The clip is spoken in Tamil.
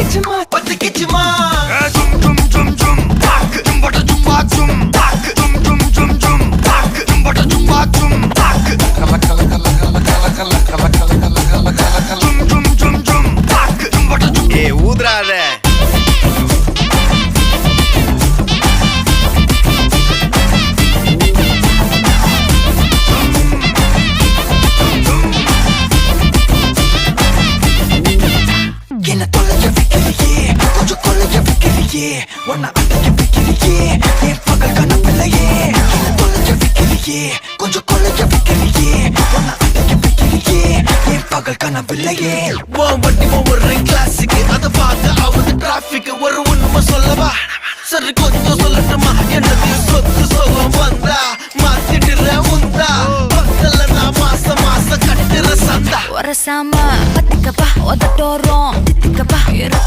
பத்திக்கிச்சுமா ஜும் ஜும் ஜும் ஜும் தாக்கு ஜும்பட ஜும்பா ஜும் தாக்கு ஜும் ஜும் ஜும் ஜும் தாக்கு ஜும்பட ஜும்பா ஜும் தாக்கு கல கல கல கல கல கல கல கல கல கல கல கல ஜும் ஜும் ஜும் ஜும் தாக்கு ஜும்பட ஜும் ஏ ஊதுறாத என்ன தொலைய வைக்கிறியே கொஞ்சம் கொலைய வைக்கிறியே உன்னை அடைக்க வைக்கிறியே என் பகல் கனவில்லையே என்ன தொலைய வைக்கிறியே கொஞ்சம் கொலைய வைக்கிறியே உன்னை அடைக்க வைக்கிறியே என் பகல் கனவில்லையே உன் வண்டி ஒவ்வொரு கிளாஸுக்கு அதை